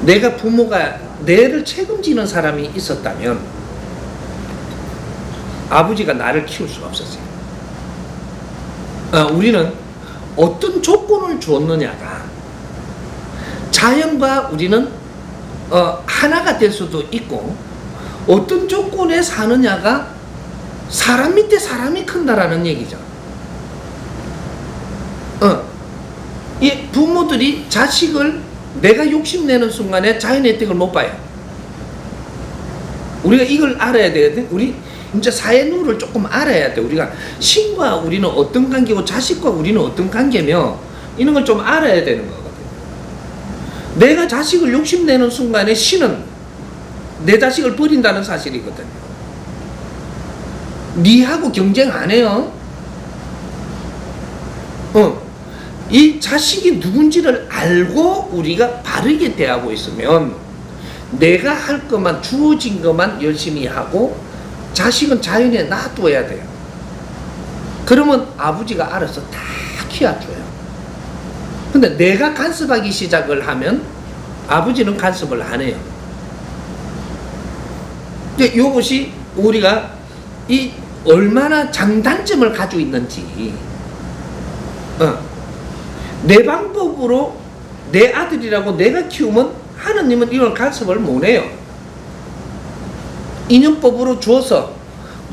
내가 부모가 내를 책임지는 사람이 있었다면 아버지가 나를 키울 수가 없었어요. 우리는 어떤 조건을 주었느냐가 자연과 우리는 하나가 될 수도 있고, 어떤 조건에 사느냐가 사람 밑에 사람이 큰다라는 얘기죠. 이 부모들이 자식을 내가 욕심내는 순간에 자연의 혜택을 못 봐요. 우리가 이걸 알아야 되거든. 우리 이제 사회 룰을 조금 알아야 돼. 우리가 신과 우리는 어떤 관계고 자식과 우리는 어떤 관계며 이런 걸 좀 알아야 되는 거거든. 내가 자식을 욕심내는 순간에 신은 내 자식을 버린다는 사실이거든. 니하고 경쟁 안 해요. 이 자식이 누군지를 알고 우리가 바르게 대하고 있으면 내가 할 것만, 주어진 것만 열심히 하고 자식은 자연에 놔둬야 돼요. 그러면 아버지가 알아서 다 키워줘요. 근데 내가 간섭하기 시작을 하면 아버지는 간섭을 안 해요. 근데 이것이 우리가 이 얼마나 장단점을 가지고 있는지, 내 방법으로 내 아들이라고 내가 키우면 하느님은 이걸 간섭을 못 해요. 인연법으로 주어서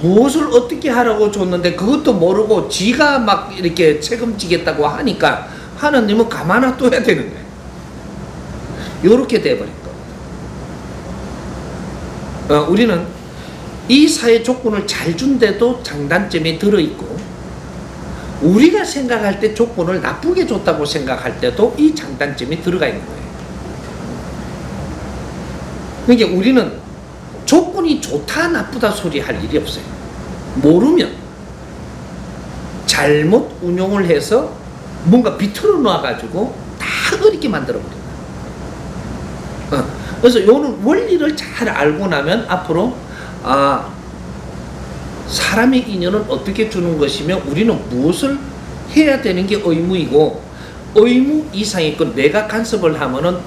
무엇을 어떻게 하라고 줬는데 그것도 모르고 지가 막 이렇게 책임지겠다고 하니까 하느님은 가만 놔둬야 되는 거예요. 요렇게 돼버린 거. 우리는 이 사회 조건을 잘 준데도 장단점이 들어있고, 우리가 생각할 때 조건을 나쁘게 줬다고 생각할 때도 이 장단점이 들어가 있는 거예요. 그러니까 우리는 조건이 좋다 나쁘다 소리 할 일이 없어요. 모르면 잘못 운용을 해서 뭔가 비틀어 놔가지고 다 어렵게 만들어버린다. 그래서 요는 원리를 잘 알고 나면 앞으로 사람의 인연은 어떻게 주는 것이며 우리는 무엇을 해야 되는 게 의무이고, 의무 이상의 건 내가 간섭을 하면은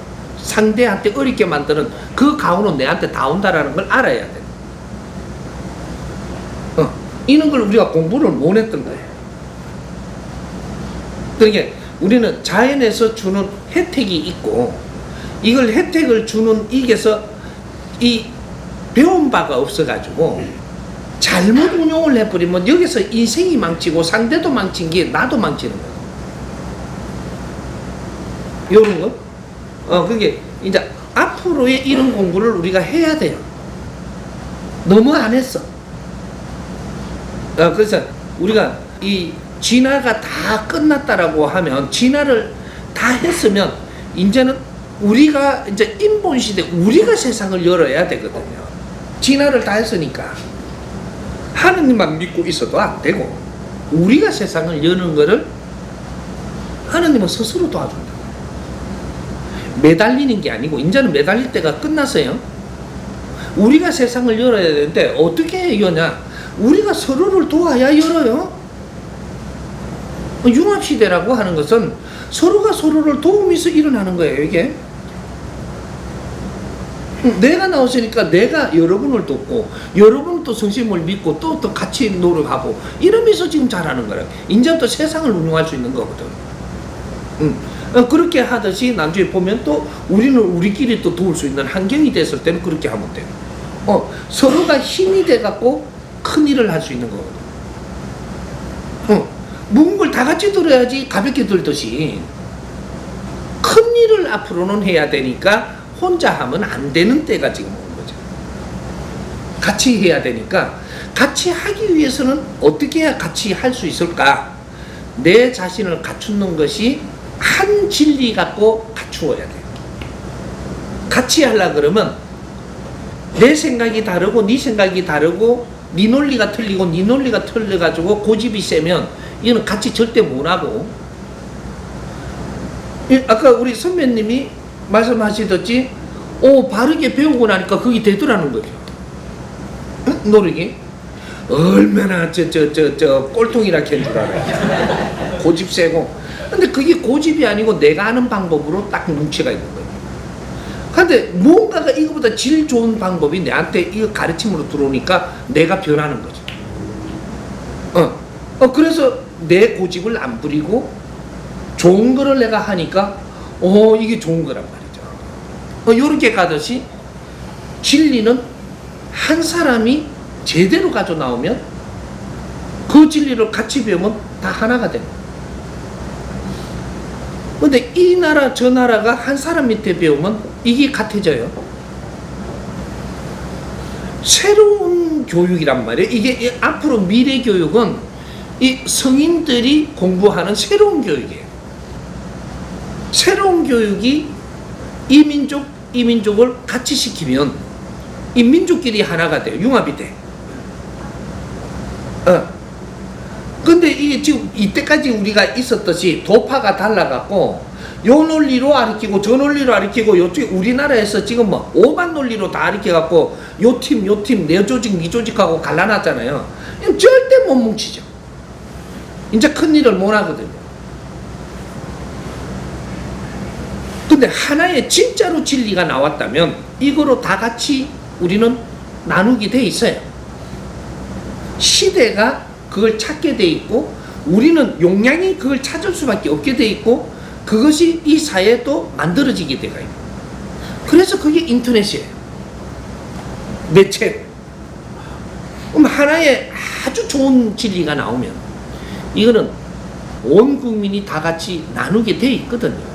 상대한테 어렵게 만드는 그 가오는 내한테 다 온다라는 걸 알아야 돼. 이런 걸 우리가 공부를 못 했던 거예요. 그러니까 우리는 자연에서 주는 혜택이 있고, 이걸 혜택을 주는 이게서 이 배운 바가 없어가지고 잘못 운용을 해버리면 여기서 인생이 망치고 상대도 망친 게 나도 망치는 거야. 요런 거? 그게 이제 앞으로의 이런 공부를 우리가 해야 돼요. 너무 안 했어. 그래서 우리가 이 진화가 다 끝났다라고 하면, 진화를 다 했으면 이제는 우리가 이제 인본 시대 우리가 세상을 열어야 되거든요. 진화를 다 했으니까 하느님만 믿고 있어도 안 되고, 우리가 세상을 여는 거를 하느님은 스스로 도와준다. 매달리는 게 아니고, 이제는 매달릴 때가 끝났어요. 우리가 세상을 열어야 되는데 어떻게 여냐? 우리가 서로를 도와야 열어요. 융합시대라고 하는 것은 서로가 서로를 도우면서 일어나는 거예요. 이게 내가 나왔으니까 내가 여러분을 돕고, 여러분은 또 성심을 믿고 또 같이 노력하고 이러면서 지금 잘하는 거라. 이제부터 세상을 운영할 수 있는 거거든. 그렇게 하듯이 나중에 보면 또 우리는 우리끼리 또 도울 수 있는 환경이 됐을 때는 그렇게 하면 돼요. 서로가 힘이 돼갖고 큰 일을 할 수 있는 거거든. 무거운 걸 다 같이 들어야지 가볍게 들듯이 큰 일을 앞으로는 해야 되니까 혼자 하면 안 되는 때가 지금 온 거죠. 같이 해야 되니까 같이 하기 위해서는 어떻게 해야 같이 할 수 있을까? 내 자신을 갖추는 것이 한 진리 갖고 갖추어야 돼요. 같이 하려고 그러면 내 생각이 다르고 네 생각이 다르고 네 논리가 틀리고 네 논리가 틀려가지고 고집이 세면 이거는 같이 절대 못하고, 아까 우리 선배님이 말씀하시듯이 바르게 배우고 나니까 그게 되더라는 거죠. 노력이 얼마나 꼴통이라 캔 줄 알아요. 고집 세고. 근데 그게 고집이 아니고 내가 하는 방법으로 딱 눈치가 있는 거예요. 근데 뭔가가 이거보다 질 좋은 방법이 내한테 이거 가르침으로 들어오니까 내가 변하는 거죠. 그래서 내 고집을 안 부리고 좋은 거를 내가 하니까 이게 좋은 거란 말이죠. 요렇게 가듯이 진리는 한 사람이 제대로 가져 나오면 그 진리를 같이 배우면 다 하나가 됩니다. 근데 이 나라 저 나라가 한 사람 밑에 배우면 이게 같아져요. 새로운 교육이란 말이에요. 이게 앞으로 미래 교육은 이 성인들이 공부하는 새로운 교육이에요. 새로운 교육이 이 민족 이 민족을 같이 시키면 이 민족끼리 하나가 돼요. 융합이 돼. 근데 이게 지금 이때까지 우리가 있었듯이 도파가 달라갖고 요 논리로 가르치고 저 논리로 가르치고 요쪽에 우리나라에서 지금 뭐 오만 논리로 다 가르쳐갖고 요 팀 내 조직 니 조직하고 갈라놨잖아요. 절대 못 뭉치죠. 이제 큰일을 못 하거든요. 근데 하나의 진짜로 진리가 나왔다면 이거로 다 같이 우리는 나누게 돼 있어요. 시대가 그걸 찾게 돼 있고 우리는 용량이 그걸 찾을 수밖에 없게 돼 있고 그것이 이 사회에 또 만들어지게 돼가 있고 그래서 그게 인터넷이에요. 매체. 그럼 하나의 아주 좋은 진리가 나오면 이거는 온 국민이 다 같이 나누게 돼 있거든요.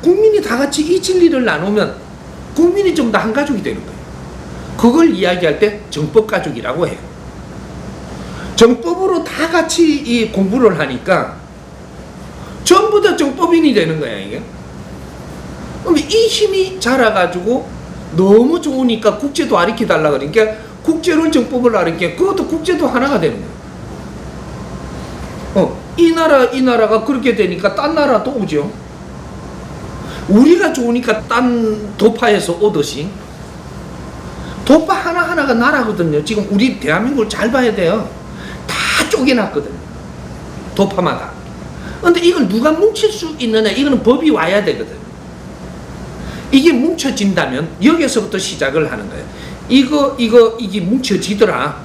국민이 다 같이 이 진리를 나누면 국민이 좀 더 한 가족이 되는 거예요. 그걸 이야기할 때 정법가족이라고 해요. 정법으로 다 같이 이 공부를 하니까 전부 다 정법인이 되는 거야, 이게. 그럼 이 힘이 자라가지고 너무 좋으니까 국제도 가르쳐달라 그러니까 국제를 정법을 가르치니까 그것도 국제도 하나가 되는 거야. 이 나라가 그렇게 되니까 딴 나라도 오죠. 우리가 좋으니까 딴 도파에서 오듯이 도파 하나하나가 나라거든요. 지금 우리 대한민국을 잘 봐야 돼요. 다 쪼개놨거든요. 도파마다. 근데 이걸 누가 뭉칠 수 있느냐? 이거는 법이 와야 되거든. 이게 뭉쳐진다면 여기서부터 시작을 하는 거예요. 이게 뭉쳐지더라.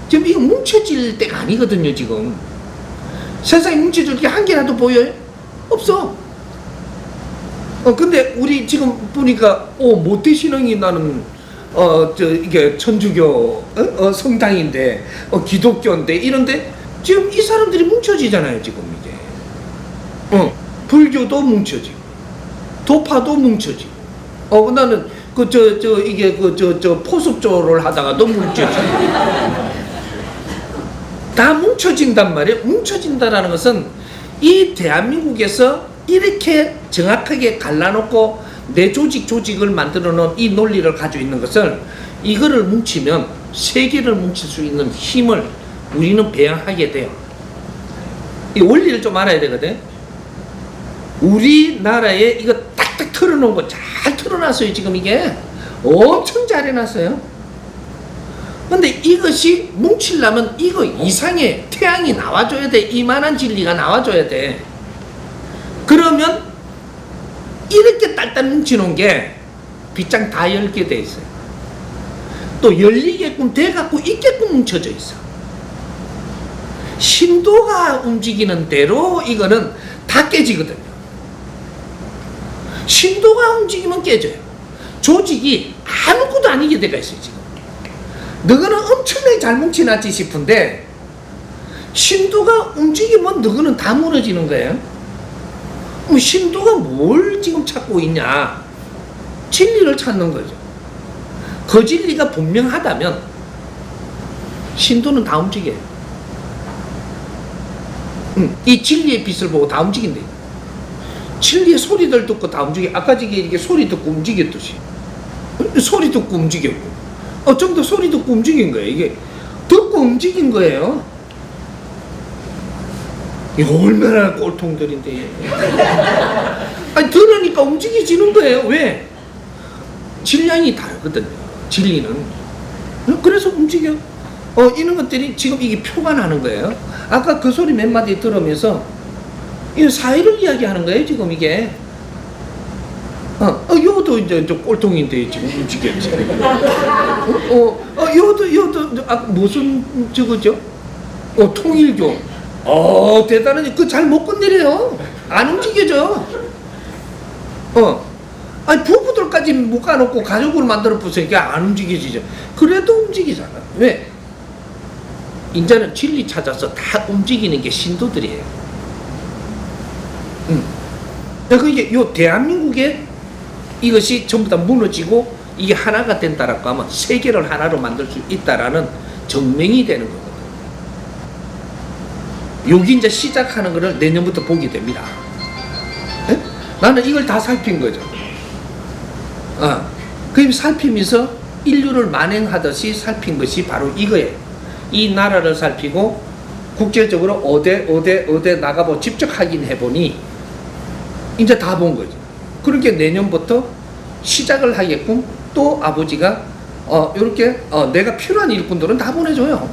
지금 이거 뭉쳐질 때가 아니거든요, 지금. 세상에 뭉쳐질 게 한 개라도 보여요? 없어. 근데 우리 지금 보니까, 모태신앙이 나는, 이게 천주교, 성당인데, 기독교인데, 이런데, 지금 이 사람들이 뭉쳐지잖아요, 지금 이게. 불교도 뭉쳐지고, 도파도 뭉쳐지고, 나는, 포습조를 하다가도 뭉쳐지고. 다 뭉쳐진단 말이에요. 뭉쳐진다라는 것은, 이 대한민국에서 이렇게 정확하게 갈라놓고 내 조직을 만들어 놓은 이 논리를 가지고 있는 것을 이거를 뭉치면 세계를 뭉칠 수 있는 힘을 우리는 배양하게 돼요. 이 원리를 좀 알아야 되거든. 우리나라에 이거 딱딱 틀어놓은 거 잘 틀어놨어요. 지금 이게 엄청 잘 해놨어요. 근데 이것이 뭉치려면 이거 이상의 태양이 나와줘야 돼. 이만한 진리가 나와줘야 돼. 그러면 이렇게 딸딸 뭉치는 게 빗장 다 열게 돼 있어요. 또 열리게끔 돼갖고 있게끔 뭉쳐져 있어. 신도가 움직이는 대로 이거는 다 깨지거든요. 신도가 움직이면 깨져요. 조직이 아무것도 아니게 돼가 있어요. 지금 너희는 엄청나게 잘 뭉쳐놨지 싶은데 신도가 움직이면 너희는 다 무너지는 거예요. 신도가 뭘 지금 찾고 있냐? 진리를 찾는 거죠. 그 진리가 분명하다면 신도는 다 움직여요. 이 진리의 빛을 보고 다 움직인대. 진리의 소리들 듣고 다 움직여. 아까 이게 소리 듣고 움직였듯이. 소리 듣고 움직였고. 좀 더 소리 듣고 움직인 거예요. 이게 듣고 움직인 거예요. 이거 얼마나 꼴통들인데. 아니, 들으니까 움직여지는 거예요. 왜? 질량이 다르거든요. 진리는. 그래서 움직여. 이런 것들이 지금 이게 표가 나는 거예요. 아까 그 소리 몇 마디 들으면서 이 사회를 이야기하는 거예요. 지금 이게. 요도 이제 꼴통인데 지금 움직였지. 요도 무슨 저거죠? 통일교. 대단하지. 그 잘 못 건드려요. 안 움직여져. 아니 부부들까지 묶어놓고 가족을 만들어 보세요. 안 움직여지죠. 그래도 움직이잖아. 왜? 이제는 진리 찾아서 다 움직이는 게 신도들이에요. 그게 요 대한민국에 이것이 전부 다 무너지고 이게 하나가 된다라고 하면 세계를 하나로 만들 수 있다라는 증명이 되는 거거든. 여기 이제 시작하는 거를 내년부터 보게 됩니다. 에? 나는 이걸 다 살핀 거죠. 그 살피면서 인류를 만행하듯이 살핀 것이 바로 이거예요. 이 나라를 살피고 국제적으로 어디 나가보고 직접 확인해보니 이제 다 본 거죠. 그렇게 내년부터 시작을 하게끔 또 아버지가 이렇게 내가 필요한 일꾼들은 다 보내줘요.